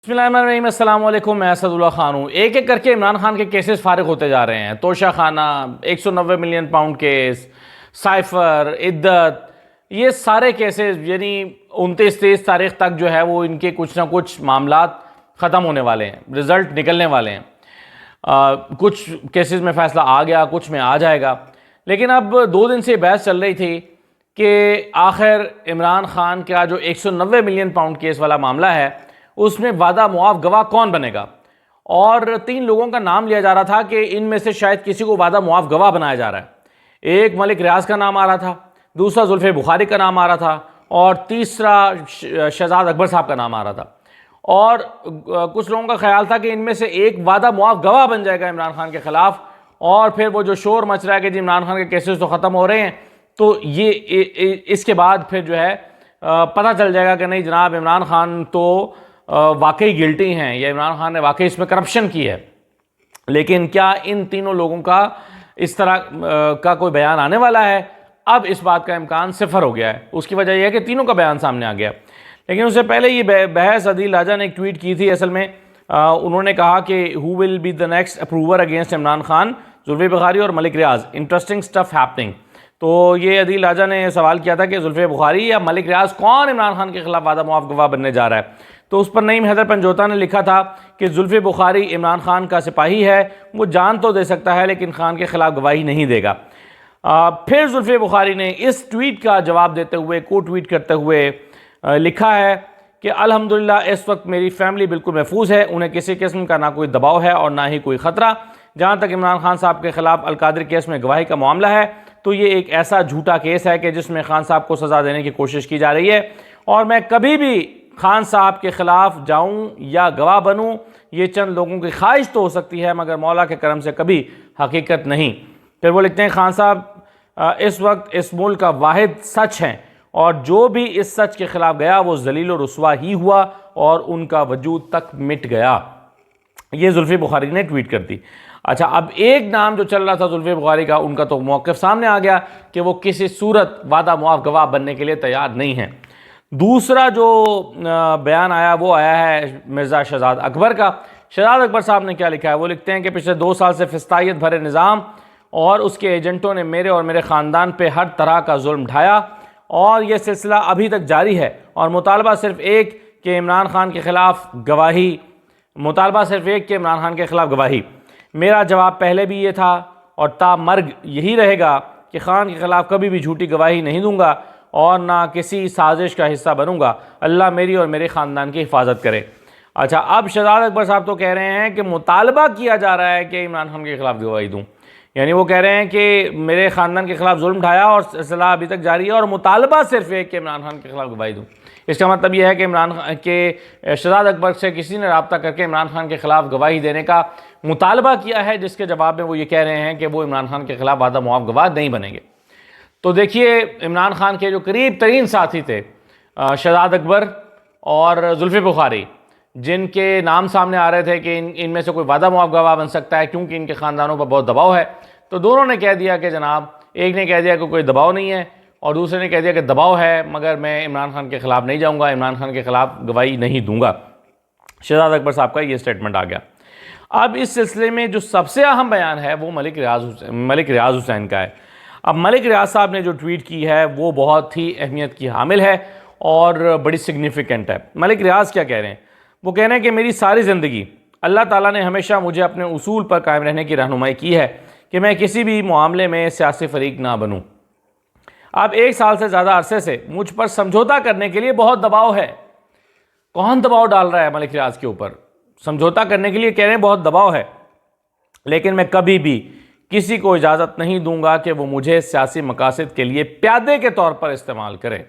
बिस्मिल्लाहिर्रहमानिर्रहीम, अस्सलाम वालेकुम। मैं असदुल्ला खान हूँ। एक एक करके इमरान खान के केसेस फारिग होते जा रहे हैं। तोशा खाना, 190 मिलियन पाउंड केस, साइफर, इद्दत, ये सारे केसेस यानी 29-30 तारीख तक जो है वो इनके कुछ ना कुछ मामलात ख़त्म होने वाले हैं, रिज़ल्ट निकलने वाले हैं। कुछ केसेस में फ़ैसला आ गया, कुछ में आ जाएगा। लेकिन अब 2 दिन से बहस चल रही थी कि आखिर इमरान खान का जो 190 मिलियन पाउंड केस वाला मामला है उसमें वादा मुआफ़ गवाह कौन बनेगा। और 3 लोगों का नाम लिया जा रहा था कि इनमें से शायद किसी को वादा मुआफ़ गवाह बनाया जा रहा है। एक मलिक रियाज का नाम आ रहा था, दूसरा जुल्फ़े बुखारी का नाम आ रहा था और तीसरा शहजाद अकबर साहब का नाम आ रहा था। और कुछ लोगों का ख्याल था कि इनमें से एक वादा मुआफ़ गवाह बन जाएगा इमरान खान के ख़िलाफ़। और फिर वो जो शोर मच रहा है कि जी इमरान खान के केसेस तो ख़त्म हो रहे हैं, तो ये इसके बाद फिर जो है पता चल जाएगा कि नहीं जनाब, इमरान खान तो वाकई गिल्टी हैं या इमरान खान ने वाकई इसमें करप्शन की है। लेकिन क्या इन तीनों लोगों का इस तरह का कोई बयान आने वाला है? अब इस बात का इम्कान सिफर हो गया है। उसकी वजह यह है कि तीनों का बयान सामने आ गया। लेकिन उससे पहले ये बहस अदील राजा ने एक ट्वीट की थी। असल में उन्होंने कहा कि who will be the next approver against Imran Khan, Zulfi Bukhari और Malik Riaz, interesting stuff happening. तो ये अदील राजा ने सवाल किया था कि जुल्फ़े बुखारी या मलिक रियाज कौन इमरान खान के खिलाफ वादा मुआफ़ गवाह बनने जा रहा है। तो उस पर नईम हैदर पंजोता ने लिखा था कि जुल्फ़े बुखारी इमरान खान का सिपाही है, वो जान तो दे सकता है लेकिन खान के खिलाफ गवाही नहीं देगा। फिर जुल्फ़े बुखारी ने इस ट्वीट का जवाब देते हुए, को ट्वीट करते हुए लिखा है कि अल्हम्दुलिल्लाह इस वक्त मेरी फैमिली बिल्कुल महफूज है, उन्हें किसी किस्म का ना कोई दबाव है और ना ही कोई ख़तरा। जहाँ तक इमरान खान साहब के खिलाफ अलकादरी केस में गवाही का मामला है तो ये एक ऐसा झूठा केस है कि जिसमें खान साहब को सज़ा देने की कोशिश की जा रही है और मैं कभी भी खान साहब के ख़िलाफ़ जाऊं या गवाह बनूं, ये चंद लोगों की ख्वाहिश तो हो सकती है मगर मौला के करम से कभी हकीकत नहीं। फिर वो लिखते हैं खान साहब इस वक्त इस मुल्क का वाहिद सच हैं और जो भी इस सच के ख़िलाफ़ गया वो जलील और रुसवा ही हुआ और उनका वजूद तक मिट गया। ये जुल्फ़े बुखारी ने ट्वीट कर दी। अच्छा, अब एक नाम जो चल रहा था जुल्फ़े बुखारी का, उनका तो मौक़िफ़ सामने आ गया कि वो किसी सूरत वादा मुआफ़ गवाह बनने के लिए तैयार नहीं है। दूसरा जो बयान आया वो आया है मिर्ज़ा शहजाद अकबर का। शहजाद अकबर साहब ने क्या लिखा है? वो लिखते हैं कि पिछले 2 साल से फिस्तायत भरे निज़ाम और उसके एजेंटों ने मेरे और मेरे ख़ानदान पे हर तरह का जुल्म ढाया और यह सिलसिला अभी तक जारी है और मुतालबा सिर्फ़ एक कि इमरान खान के ख़िलाफ़ गवाही। मेरा जवाब पहले भी ये था और तामर्ग यही रहेगा कि खान के ख़िलाफ़ कभी भी झूठी गवाही नहीं दूंगा और ना किसी साजिश का हिस्सा बनूंगा। अल्लाह मेरी और मेरे ख़ानदान की हिफाजत करे। अच्छा, अब शहजाद अकबर साहब तो कह रहे हैं कि मुतालबा किया जा रहा है कि इमरान खान के ख़िलाफ़ गवाही दूँ, यानी वो कह रहे हैं कि मेरे ख़ानदान के ख़िलाफ़ जुल्म ढाया और सिलसिला अभी तक जारी है और मुतालबा सिर्फ एक कि इमरान खान के ख़िलाफ़ गवाही दूँ। इसका मतलब यह है कि इमरान खान के शहजाद अकबर से किसी ने रब्ता करके इमरान खान के ख़िलाफ़ गवाही देने का मुतालबा किया है, जिसके जवाब में वो ये कह रहे हैं कि वो इमरान खान के ख़िलाफ़ वादा मुआफ़ गवाह नहीं बनेंगे। तो देखिए, इमरान खान के जो करीब तरीन साथी थे शहजाद अकबर और जुल्फ़े बुखारी, जिनके नाम सामने आ रहे थे कि इनमें से कोई वादा मुआफ़ गवाह बन सकता है क्योंकि इनके ख़ानदानों पर बहुत दबाव है, तो दोनों ने कह दिया कि जनाब, एक ने कह दिया कि कोई दबाव नहीं है और दूसरे ने कह दिया कि दबाव है मगर मैं इमरान खान के ख़िलाफ़ नहीं जाऊँगा, इमरान खान के ख़िलाफ़ गवाही नहीं दूँगा। शहजाद अकबर साहब का ये स्टेटमेंट आ गया। अब इस सिलसिले में जो सबसे अहम बयान है वो मलिक रियाज हुसैन का है। अब मलिक रियाज साहब ने जो ट्वीट की है वो बहुत ही अहमियत की हामिल है और बड़ी सिग्निफिकेंट है। मलिक रियाज क्या कह रहे हैं? वो कह रहे हैं कि मेरी सारी ज़िंदगी अल्लाह ताला ने हमेशा मुझे अपने उसूल पर कायम रहने की रहनुमाई की है कि मैं किसी भी मामले में सियासी फरीक ना बनूँ। अब 1 साल से ज़्यादा अरसे से मुझ पर समझौता करने के लिए बहुत दबाव है। कौन दबाव डाल रहा है मलिक रियाज के ऊपर? समझौता करने के लिए कह रहे हैं बहुत दबाव है, लेकिन मैं कभी भी किसी को इजाज़त नहीं दूंगा कि वो मुझे सियासी मकासद के लिए प्यादे के तौर पर इस्तेमाल करें।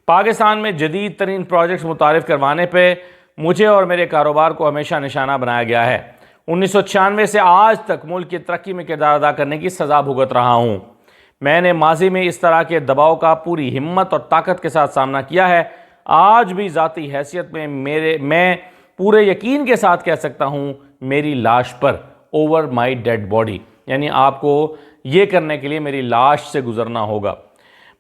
पाकिस्तान में जदीद तरीन प्रोजेक्ट्स मुतारिफ करवाने पर मुझे और मेरे कारोबार को हमेशा निशाना बनाया गया है। 1996 से आज तक मुल्क की तरक्की में किरदार अदा करने की सज़ा भुगत रहा हूँ। मैंने माजी में इस तरह के दबाव का पूरी हिम्मत और ताकत के साथ सामना किया है। आज भी ज़ाती हैसियत में मैं पूरे यकीन के साथ कह सकता हूँ मेरी लाश पर, ओवर माई डेड बॉडी, यानी आपको ये करने के लिए मेरी लाश से गुजरना होगा।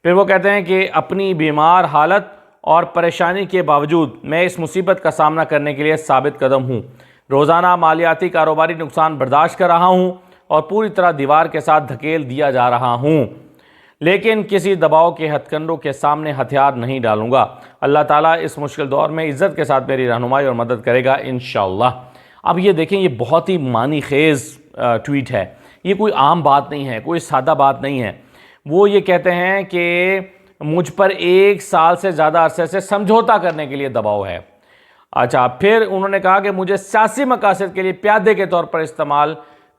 फिर वो कहते हैं कि अपनी बीमार हालत और परेशानी के बावजूद मैं इस मुसीबत का सामना करने के लिए साबित कदम हूँ। रोज़ाना मालियाती कारोबारी नुकसान बर्दाश्त कर रहा हूँ और पूरी तरह दीवार के साथ धकेल दिया जा रहा हूँ, लेकिन किसी दबाव के हथकंडों के सामने हथियार नहीं डालूंगा। अल्लाह ताला इस मुश्किल दौर में इज़्ज़त के साथ मेरी रहनुमाई और मदद करेगा इंशाअल्लाह। अब ये देखें, ये बहुत ही मानी खेज़ ट्वीट है। ये कोई आम बात नहीं है, कोई सादा बात नहीं है। वो ये कहते हैं कि मुझ पर 1 साल से ज़्यादा अरसे से समझौता करने के लिए दबाव है। अच्छा, फिर उन्होंने कहा कि मुझे सियासी मकासद के लिए प्यादे के तौर पर इस्तेमाल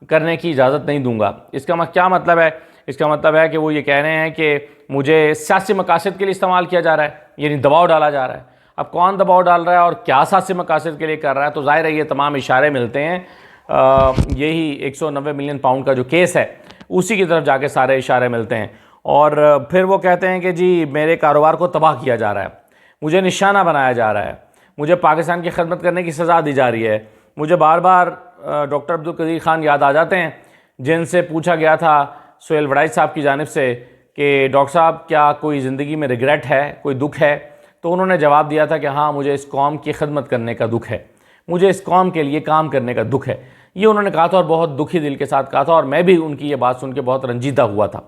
करने की इजाज़त नहीं दूंगा। इसका क्या मतलब है? इसका मतलब है कि वो ये कह रहे हैं कि मुझे सियासी मकासद के लिए इस्तेमाल किया जा रहा है, यानी दबाव डाला जा रहा है। अब कौन दबाव डाल रहा है और क्या सियासी मकासद के लिए कर रहा है, तो ज़ाहिर है ये तमाम इशारे मिलते हैं। यही 190 मिलियन पाउंड का जो केस है उसी की तरफ जाके सारे इशारे मिलते हैं। और फिर वो कहते हैं कि जी मेरे कारोबार को तबाह किया जा रहा है, मुझे निशाना बनाया जा रहा है, मुझे पाकिस्तान की खिदमत करने की सज़ा दी जा रही है। मुझे बार बार डॉक्टर अब्दुल कदीर खान याद आ जाते हैं, जिनसे पूछा गया था सुहेल वड़ाइच साहब की जानिब से कि डॉक्टर साहब क्या कोई ज़िंदगी में रिग्रेट है, कोई दुख है? तो उन्होंने जवाब दिया था कि हाँ, मुझे इस कौम की खिदमत करने का दुख है, मुझे इस कौम के लिए काम करने का दुख है। ये उन्होंने कहा था और बहुत दुखी दिल के साथ कहा था, और मैं भी उनकी ये बात सुन के बहुत रंजीदा हुआ था।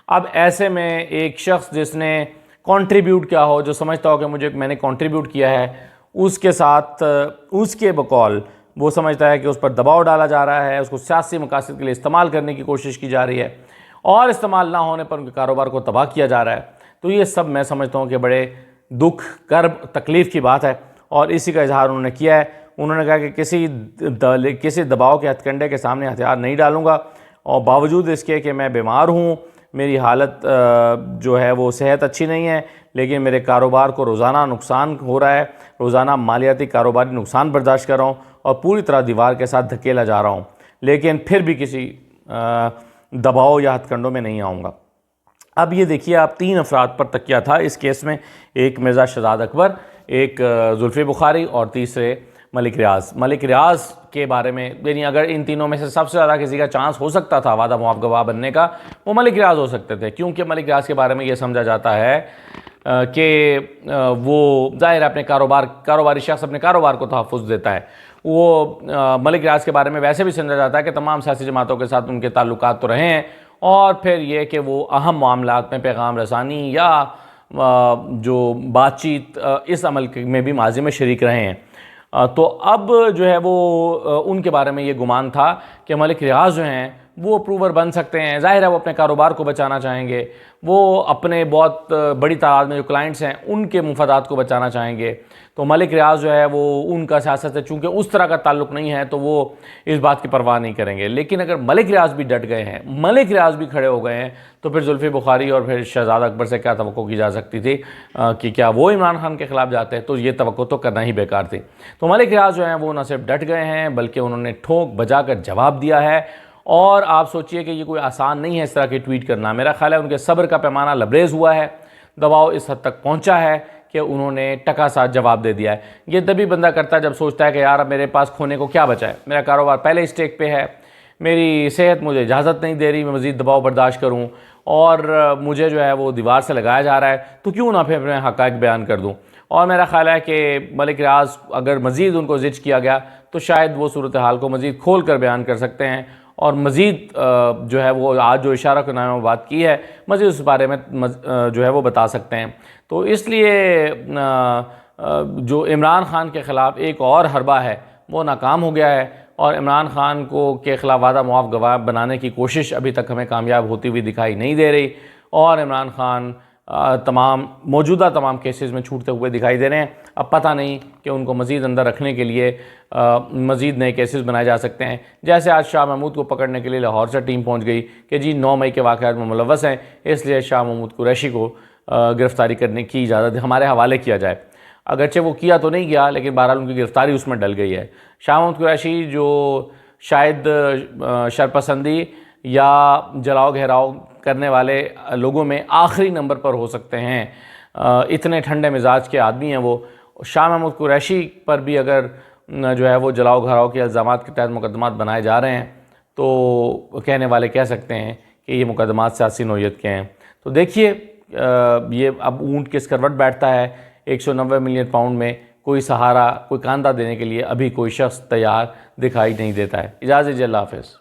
अब ऐसे में एक शख्स जिसने कंट्रीब्यूट किया हो, जो समझता हो कि मैंने कंट्रीब्यूट किया है, उसके साथ उसके बकौल वो समझता है कि उस पर दबाव डाला जा रहा है, उसको सियासी मकासद के लिए इस्तेमाल करने की कोशिश की जा रही है और इस्तेमाल ना होने पर उनके कारोबार को तबाह किया जा रहा है। तो ये सब मैं समझता हूँ कि बड़े दुख, कर्ब, तकलीफ़ की बात है और इसी का इजहार उन्होंने किया है। उन्होंने कहा कि किसी दबाव के हथकंडे के सामने हथियार नहीं डालूंगा और बावजूद इसके कि मैं बीमार हूँ, मेरी हालत जो है वो सेहत अच्छी नहीं है, लेकिन मेरे कारोबार को रोज़ाना नुकसान हो रहा है, रोज़ाना मालियाती कारोबारी नुकसान बर्दाश्त कर रहा हूँ और पूरी तरह दीवार के साथ धकेला जा रहा हूँ, लेकिन फिर भी किसी दबाव या हथकंडों में नहीं आऊँगा। अब ये देखिए, आप 3 अफराद पर तकिया था इस केस में, एक मिर्ज़ा शहजाद अकबर, एक जुल्फ़ी बुखारी और तीसरे मलिक रियाज़। मलिक रियाज़ के बारे में, यानी अगर इन तीनों में से सबसे ज़्यादा किसी का चांस हो सकता था वादा मुआफ़ गवाह बनने का, वो मलिक रियाज़ हो सकते थे, क्योंकि मलिक रियाज़ के बारे में ये समझा जाता है कि वो ज़ाहिर अपने कारोबारी शख्स अपने कारोबार को तहफ़्फ़ुज़ देता है। वो मलिक रियाज़ के बारे में वैसे भी समझा जाता है कि तमाम सियासी जमातों के साथ उनके ताल्लुकात तो रहे हैं, और फिर ये कि वो अहम मामलात में पैगाम रसानी या जो बातचीत इस अमल में भी माजी में शरीक रहे हैं। तो अब जो है वो उनके बारे में ये गुमान था कि मलिक रियाज़ जो हैं वो अप्रूवर बन सकते हैं। ज़ाहिर है वो अपने कारोबार को बचाना चाहेंगे, वो अपने बहुत बड़ी तादाद में जो क्लाइंट्स हैं उनके मुफादात को बचाना चाहेंगे। तो मलिक रियाज़ जो है वो उनका सियासत से चूँकि उस तरह का ताल्लुक़ नहीं है तो वो इस बात की परवाह नहीं करेंगे। लेकिन अगर मलिक रियाज़ भी डट गए हैं, मलिक रियाज़ भी खड़े हो गए हैं, तो फिर जुल्फ़ी बुखारी और फिर शहजाद अकबर से क्या तवक्को की जा सकती थी कि क्या वो इमरान खान के ख़िलाफ़ जाते हैं? तो ये तवक्को तो करना ही बेकार थी। तो मलिक रियाज़ जो हैं वो न सिर्फ डट गए हैं बल्कि उन्होंने ठोक बजा कर जवाब दिया है। और आप सोचिए कि ये कोई आसान नहीं है इस तरह की ट्वीट करना। मेरा ख्याल है उनके सब्र का पैमाना लबरेज़ हुआ है, दबाव इस हद तक पहुंचा है कि उन्होंने टका साथ जवाब दे दिया है। ये तभी बंदा करता है जब सोचता है कि यार अब मेरे पास खोने को क्या बचा है, मेरा कारोबार पहले स्टेक पे है, मेरी सेहत मुझे इजाज़त नहीं दे रही मैं मज़ीद दबाव बर्दाश्त करूँ, और मुझे जो है वो दीवार से लगाया जा रहा है, तो क्यों ना फिर मैं हक़ाइक़ बयान कर दूँ। और मेरा ख्याल है कि मलिक रियाज़ अगर मज़ीद उनको ज़िज किया गया तो शायद वो सूरत हाल को मज़ीद खोल कर बयान कर सकते हैं और मज़ीद जो है वो आज जो इशारा के नाम में बात की है मज़ीद उस बारे में जो है वो बता सकते हैं। तो इसलिए जो इमरान खान के ख़िलाफ़ एक और हरबा है वो नाकाम हो गया है और इमरान खान को के ख़िलाफ़ वादा मुआफ़ गवाह बनाने की कोशिश अभी तक हमें कामयाब होती हुई दिखाई नहीं दे रही, और इमरान खान मौजूदा तमाम केसेस में छूटते हुए दिखाई दे रहे हैं। अब पता नहीं कि उनको मज़ीद अंदर रखने के लिए मज़ीद नए केसेस बनाए जा सकते हैं। जैसे आज शाह महमूद को पकड़ने के लिए लाहौर से टीम पहुंच गई कि जी 9 मई के वाक़यात में मुलव्वस हैं, इसलिए शाह महमूद कुरैशी को गिरफ़्तारी करने की इजाज़त हमारे हवाले किया जाए। अगरचे वो किया तो नहीं गया, लेकिन बहरहाल उनकी गिरफ़्तारी उसमें डल गई है। शाह महमूद कुरैशी जो शायद शरपसंदी या जलाओ घेराव करने वाले लोगों में आखिरी नंबर पर हो सकते हैं, इतने ठंडे मिजाज के आदमी हैं वो। शाह महमूद कुरैशी पर भी अगर जो है वो जलाओ घराव के इल्ज़ामात के तहत मुकदमात बनाए जा रहे हैं तो कहने वाले कह सकते हैं कि ये मुकदमात सियासी नौइयत के हैं। तो देखिए ये अब ऊँट किस करवट बैठता है, 190 मिलियन पाउंड में कोई सहारा, कोई कांधा देने के लिए अभी कोई शख्स तैयार दिखाई नहीं देता है। इजाज़त दीजिए, अल्लाह हाफ़िज़।